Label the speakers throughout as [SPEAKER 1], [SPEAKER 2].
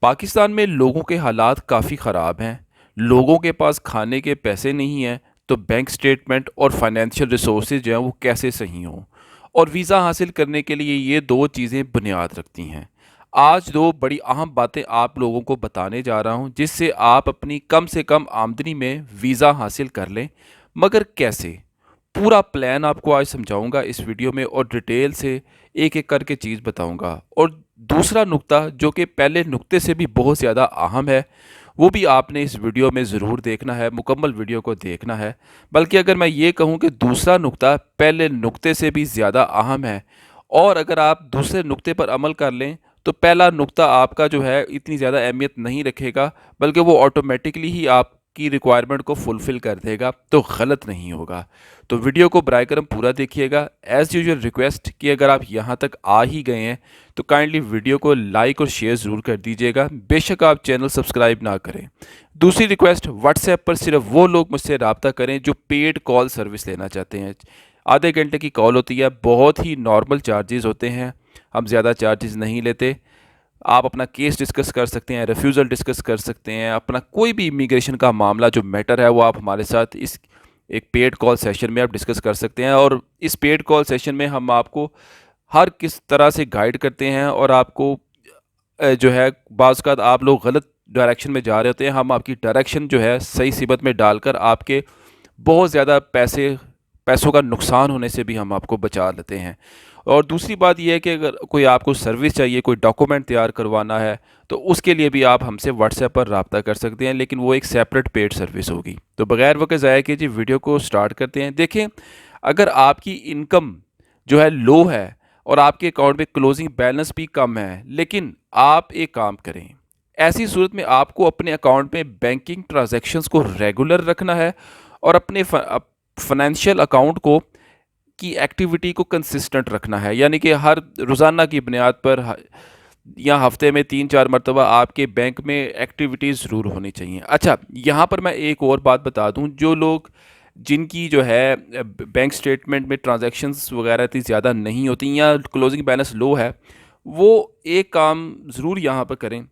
[SPEAKER 1] पाकिस्तान में लोगों के हालात काफ़ी ख़राब हैं। लोगों के पास खाने के पैसे नहीं हैं, तो बैंक स्टेटमेंट और फाइनेंशियल रिसोर्सेज जो हैं वो कैसे सही हों। और वीज़ा हासिल करने के लिए ये दो चीज़ें बुनियाद रखती हैं। आज दो बड़ी अहम बातें आप लोगों को बताने जा रहा हूँ, जिससे आप अपनी कम से कम आमदनी में वीज़ा हासिल कर लें। मगर कैसे? पूरा प्लान आपको आज समझाऊंगा इस वीडियो में, और डिटेल से एक एक करके चीज़ बताऊंगा। और दूसरा नुक्ता जो कि पहले नुक्ते से भी बहुत ज़्यादा अहम है, वो भी आपने इस वीडियो में ज़रूर देखना है, मुकम्मल वीडियो को देखना है। बल्कि अगर मैं ये कहूँ कि दूसरा नुक्ता पहले नुक्ते से भी ज़्यादा अहम है, और अगर आप दूसरे नुक्ते पर अमल कर लें तो पहला नुक्ता आपका जो है इतनी ज़्यादा अहमियत नहीं रखेगा, बल्कि वो ऑटोमेटिकली ही आपकी रिक्वायरमेंट को फुलफ़िल कर देगा, तो गलत नहीं होगा। तो वीडियो को बराए करम पूरा देखिएगा। एज़ यूजुअल रिक्वेस्ट कि अगर आप यहाँ तक आ ही गए हैं तो काइंडली वीडियो को लाइक और शेयर ज़रूर कर दीजिएगा, बेशक आप चैनल सब्सक्राइब ना करें। दूसरी रिक्वेस्ट, व्हाट्सएप पर सिर्फ वो लोग मुझसे रब्ता करें जो पेड कॉल सर्विस लेना चाहते हैं। आधे घंटे की कॉल होती है, बहुत ही नॉर्मल चार्जेस होते हैं, हम ज़्यादा चार्जेस नहीं लेते। आप अपना केस डिस्कस कर सकते हैं, रिफ्यूज़ल डिस्कस कर सकते हैं, अपना कोई भी इमिग्रेशन का मामला जो मैटर है वो आप हमारे साथ इस एक पेड कॉल सेशन में आप डिस्कस कर सकते हैं। और इस पेड कॉल सेशन में हम आपको हर किस तरह से गाइड करते हैं, और आपको जो है बाज़ औक़ात आप लोग गलत डायरेक्शन में जा रहे होते हैं, हम आपकी डायरेक्शन जो है सही सिमत में डालकर आपके बहुत ज़्यादा पैसों का नुकसान होने से भी हम आपको बचा लेते हैं। और दूसरी बात यह है कि अगर कोई आपको सर्विस चाहिए, कोई डॉक्यूमेंट तैयार करवाना है, तो उसके लिए भी आप हमसे व्हाट्सएप पर रब्ता कर सकते हैं, लेकिन वो एक सेपरेट पेड सर्विस होगी। तो बगैर वक्त ज़ाया कीजिए वीडियो को स्टार्ट करते हैं। देखें, अगर आपकी इनकम जो है लो है और आपके अकाउंट में क्लोजिंग बैलेंस भी कम है, लेकिन आप एक काम करें, ऐसी सूरत में आपको अपने अकाउंट में बैंकिंग ट्रांजैक्शंस को रेगुलर रखना है, और अपने फाइनेंशियल अकाउंट को की एक्टिविटी को कंसिस्टेंट रखना है। यानी कि हर रोज़ाना की बुनियाद पर या हफ्ते में 3-4 मरतबा आपके बैंक में एक्टिविटीज़ ज़रूर होनी चाहिए। अच्छा, यहाँ पर मैं एक और बात बता दूँ, जो लोग जिनकी जो है बैंक स्टेटमेंट में ट्रांजैक्शंस वगैरह इतनी ज़्यादा नहीं होती या क्लोजिंग बैलेंस लो है, वो एक काम ज़रूर यहाँ पर करें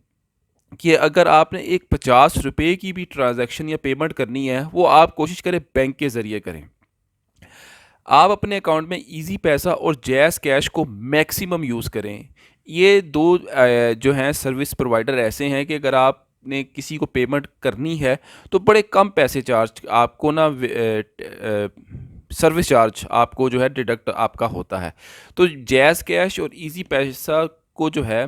[SPEAKER 1] कि अगर आपने एक 50 रुपये की भी ट्रांजैक्शन या पेमेंट करनी है, वो आप कोशिश करें बैंक के ज़रिए करें। आप अपने अकाउंट में इजी पैसा और जैज़ कैश को मैक्सिमम यूज़ करें। ये दो जो हैं सर्विस प्रोवाइडर ऐसे हैं कि अगर आपने किसी को पेमेंट करनी है तो बड़े कम पैसे चार्ज आपको ना सर्विस चार्ज आपको जो है डिडक्ट आपका होता है। तो जैज़ कैश और इजी पैसा को जो है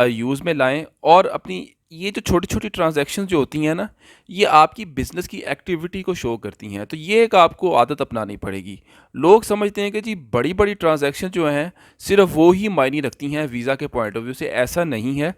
[SPEAKER 1] यूज़ में लाएं, और अपनी ये जो छोटी-छोटी ट्रांज़ैक्शंस जो होती हैं ना, ये आपकी बिज़नेस की एक्टिविटी को शो करती हैं, तो ये एक आपको आदत अपनानी पड़ेगी। लोग समझते हैं कि जी बड़ी-बड़ी ट्रांज़ैक्शन जो हैं, सिर्फ़ वो ही मायने रखती हैं वीज़ा के पॉइंट ऑफ व्यू से, ऐसा नहीं है।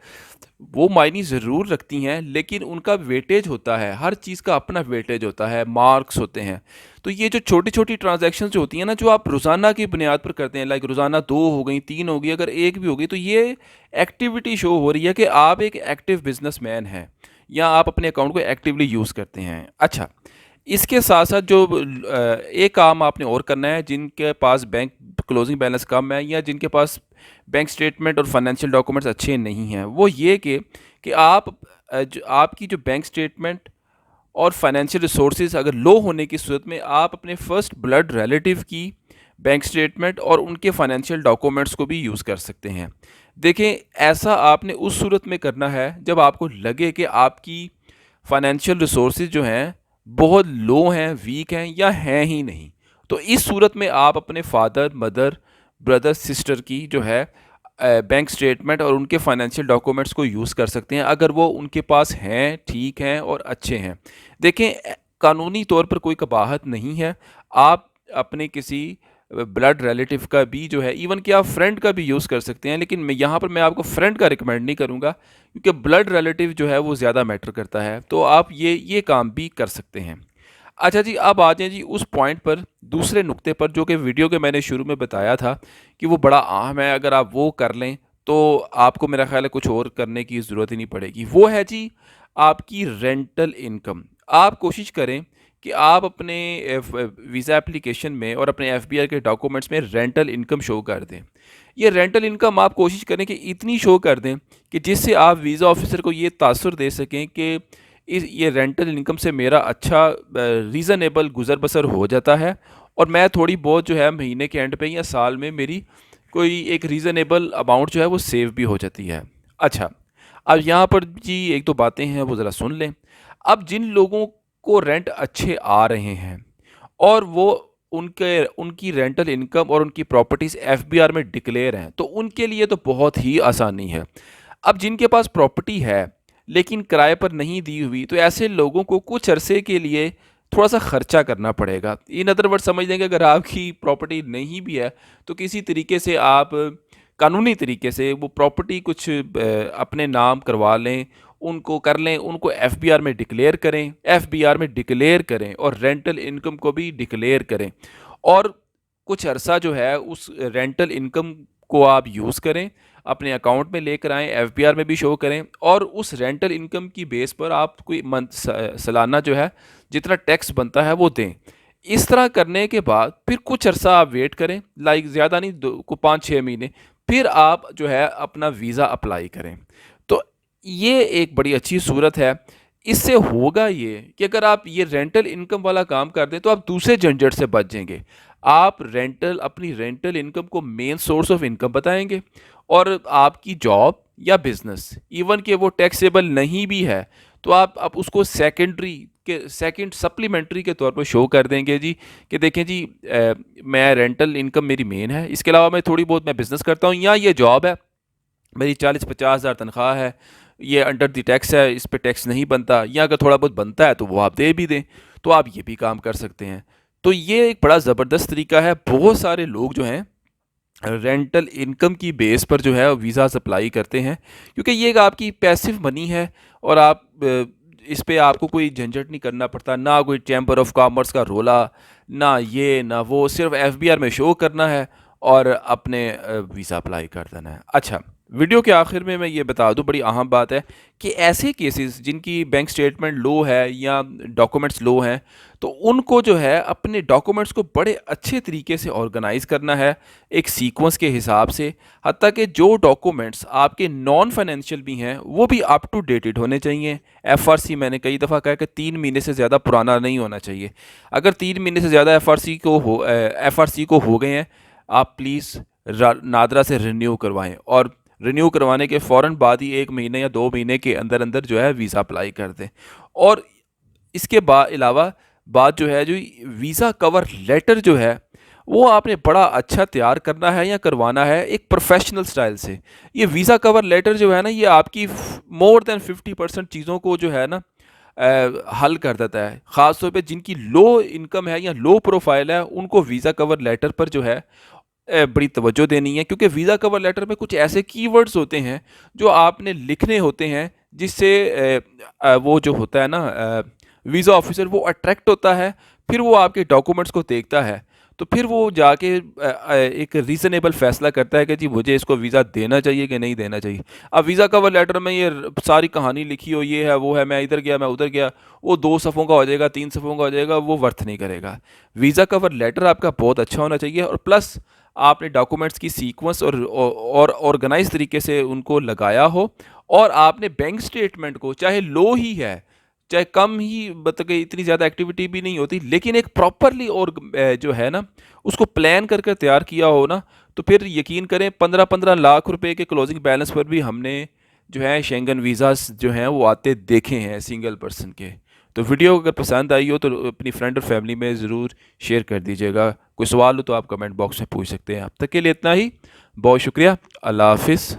[SPEAKER 1] वो मायने ज़रूर रखती हैं, लेकिन उनका वेटेज होता है, हर चीज़ का अपना वेटेज होता है, मार्क्स होते हैं। तो ये जो छोटी-छोटी ट्रांज़ैक्शंस जो होती हैं ना, जो आप रोज़ाना की बुनियाद पर करते हैं, लाइक रोज़ाना 2 हो गई, 3 हो गई, अगर 1 भी हो गई, तो ये एक्टिविटी शो हो रही है कि आप एक एक्टिव बिज़नेसमैन हैं, या आप अपने अकाउंट को एक्टिवली यूज़ करते हैं। अच्छा, इसके साथ-साथ जो एक काम आपने और करना है, जिनके पास बैंक क्लोजिंग बैलेंस कम है या जिनके पास बैंक स्टेटमेंट और फाइनेंशियल डॉक्यूमेंट्स अच्छे नहीं हैं, वो ये कि आप आपकी जो बैंक स्टेटमेंट और फाइनेंशियल रिसोर्सेज अगर लो होने की सूरत में आप अपने फर्स्ट ब्लड रिलेटिव की बैंक स्टेटमेंट और उनके फाइनेंशियल डॉक्यूमेंट्स को भी यूज़ कर सकते हैं। देखें, ऐसा आपने उस सूरत में करना है जब आपको लगे कि आपकी फाइनेंशियल रिसोर्सेज जो हैं बहुत लो हैं, वीक हैं, या हैं ही नहीं। तो इस सूरत में आप अपने फादर, मदर, ब्रदर, सिस्टर की जो है बैंक स्टेटमेंट और उनके फाइनेंशियल डॉक्यूमेंट्स को यूज़ कर सकते हैं, अगर वो उनके पास हैं, ठीक हैं और अच्छे हैं। देखें, कानूनी तौर पर कोई कबाहत नहीं है। आप अपने किसी ब्लड रिलेटिव का भी जो है, इवन कि आप फ्रेंड का भी यूज़ कर सकते हैं, लेकिन मैं आपको फ्रेंड का रिकमेंड नहीं करूँगा, क्योंकि ब्लड रिलेटिव जो है वो ज़्यादा मैटर करता है। तो आप ये काम भी कर सकते हैं। अच्छा जी, अब आ जाएँ जी उस पॉइंट पर, दूसरे नुक्ते पर, जो कि वीडियो के मैंने शुरू में बताया था कि वो बड़ा अहम है। अगर आप वो कर लें तो आपको मेरा ख़्याल है कुछ और करने की ज़रूरत ही नहीं पड़ेगी। वो है जी आपकी रेंटल इनकम। आप कोशिश करें कि आप अपने वीज़ा एप्लीकेशन में और अपने एफबीआर के डॉक्यूमेंट्स में रेंटल इनकम शो कर दें। ये रेंटल इनकम आप कोशिश करें कि इतनी शो कर दें कि जिससे आप वीज़ा ऑफिसर को ये तासुर दे सकें कि इस ये रेंटल इनकम से मेरा अच्छा रीज़नेबल गुज़र बसर हो जाता है, और मैं थोड़ी बहुत जो है महीने के एंड पे या साल में मेरी कोई एक रीज़नेबल अमाउंट जो है वो सेव भी हो जाती है। अच्छा, अब यहाँ पर जी एक दो बातें हैं वो ज़रा सुन लें। अब जिन लोगों को रेंट अच्छे आ रहे हैं और वो उनके उनकी रेंटल इनकम और उनकी प्रॉपर्टीज़ एफबीआर में डिक्लेयर हैं, तो उनके लिए तो बहुत ही आसानी है। अब जिनके पास प्रॉपर्टी है लेकिन किराए पर नहीं दी हुई, तो ऐसे लोगों को कुछ अरसे के लिए थोड़ा-सा खर्चा करना पड़ेगा। इन अदर वर्ड समझ लें कि अगर आपकी प्रॉपर्टी नहीं भी है, तो किसी तरीके से आप कानूनी तरीके से वो प्रॉपर्टी कुछ अपने नाम करवा लें, उनको कर लें, उनको एफबीआर में डिक्लेयर करें, एफबीआर में डिक्लेयर करें और रेंटल इनकम को भी डिक्लेयर करें, और कुछ अरसा जो है उस रेंटल इनकम को आप यूज़ करें, अपने अकाउंट में लेकर आएँ, एफबीआर में भी शो करें, और उस रेंटल इनकम की बेस पर आप कोई सालाना जो है जितना टैक्स बनता है वो दें। इस तरह करने के बाद फिर कुछ अरसा आप वेट करें, लाइक ज़्यादा नहीं, 5-6 महीने, फिर आप जो है अपना वीज़ा अप्लाई करें। तो ये एक बड़ी अच्छी सूरत है। इससे होगा ये कि अगर आप ये रेंटल इनकम वाला काम कर दें तो आप दूसरे झंझट से बच जाएंगे। आप अपनी रेंटल इनकम को मेन सोर्स ऑफ इनकम बताएंगे, और आपकी जॉब या बिजनेस इवन कि वो टैक्सेबल नहीं भी है, तो आप उसको सेकंड सप्लीमेंट्री के तौर पर शो कर देंगे जी, कि देखें जी, मैं रेंटल इनकम मेरी मेन है, इसके अलावा मैं थोड़ी बहुत मैं बिज़नेस करता हूँ, या ये जॉब है, मेरी 40-50 हज़ार तनख्वाह है, ये अंडर द टैक्स है, इस पे टैक्स नहीं बनता, या अगर थोड़ा बहुत बनता है तो वो आप दे भी दें, तो आप ये भी काम कर सकते हैं। तो ये एक बड़ा ज़बरदस्त तरीका है। बहुत सारे लोग जो हैं रेंटल इनकम की बेस पर जो है वीज़ा अप्लाई करते हैं, क्योंकि ये एक आपकी पैसिव मनी है, और आप इस पे आपको कोई झंझट नहीं करना पड़ता, ना कोई चैम्बर ऑफ कॉमर्स का रोला, ना ये ना वो, सिर्फ एफबीआर में शो करना है और अपने वीज़ा अप्लाई कर देना है। अच्छा, वीडियो के आखिर में मैं ये बता दूं, बड़ी अहम बात है कि ऐसे केसेस जिनकी बैंक स्टेटमेंट लो है या डॉक्यूमेंट्स लो हैं, तो उनको जो है अपने डॉक्यूमेंट्स को बड़े अच्छे तरीके से ऑर्गेनाइज़ करना है, एक सीक्वेंस के हिसाब से, हत्ता कि जो डॉक्यूमेंट्स आपके नॉन फाइनेंशियल भी हैं वो भी अप टू डेटेड होने चाहिए। एफआरसी मैंने कई दफ़ा कहा कि 3 महीने से ज़्यादा पुराना नहीं होना चाहिए। अगर 3 महीने से ज़्यादा एफआरसी को हो गए हैं, आप प्लीज़ नादरा से रिन्यू करवाएं, और रिन्यू करवाने के फ़ौरन बाद ही 1 महीने या 2 महीने के अंदर अंदर जो है वीज़ा अप्लाई कर दें। और इसके अलावा बात जो है, जो वीज़ा कवर लेटर जो है वो आपने बड़ा अच्छा तैयार करना है या करवाना है एक प्रोफेशनल स्टाइल से। ये वीज़ा कवर लेटर जो है ना, ये आपकी मोर देन 50% चीज़ों को जो है ना हल कर देता है। ख़ास तौर पे जिनकी लो इनकम है या लो प्रोफाइल है, उनको वीज़ा कवर लेटर पर जो है बड़ी तवज्जो देनी है, क्योंकि वीज़ा कवर लेटर में कुछ ऐसे कीवर्ड्स होते हैं जो आपने लिखने होते हैं, जिससे वो जो होता है ना वीज़ा ऑफिसर, वो अट्रैक्ट होता है, फिर वो आपके डॉक्यूमेंट्स को देखता है, तो फिर वो जाके एक रीज़नेबल फ़ैसला करता है कि जी मुझे इसको वीज़ा देना चाहिए कि नहीं देना चाहिए। अब वीज़ा कवर लेटर में ये सारी कहानी लिखी हो, ये है वो है, मैं इधर गया मैं उधर गया, वो 2 सफ़ों का हो जाएगा, 3 सफ़ों का हो जाएगा, वो वर्थ नहीं करेगा। वीज़ा कवर लेटर आपका बहुत अच्छा होना चाहिए, और प्लस आपने डॉक्यूमेंट्स की सीक्वेंस और ऑर्गेनाइज तरीके से उनको लगाया हो, और आपने बैंक स्टेटमेंट को, चाहे लो ही है, चाहे कम ही, मतलब कि इतनी ज़्यादा एक्टिविटी भी नहीं होती, लेकिन एक प्रॉपरली और जो है ना उसको प्लान करके तैयार किया हो ना, तो फिर यकीन करें 15-15 लाख रुपए के क्लोजिंग बैलेंस पर भी हमने जो है शेंगन वीज़ास जो हैं वो आते देखे हैं सिंगल पर्सन के। तो वीडियो अगर पसंद आई हो तो अपनी फ्रेंड और फैमिली में ज़रूर शेयर कर दीजिएगा। कोई सवाल हो तो आप कमेंट बॉक्स में पूछ सकते हैं। अब तक के लिए इतना ही, बहुत शुक्रिया, अल्लाह हाफिज़।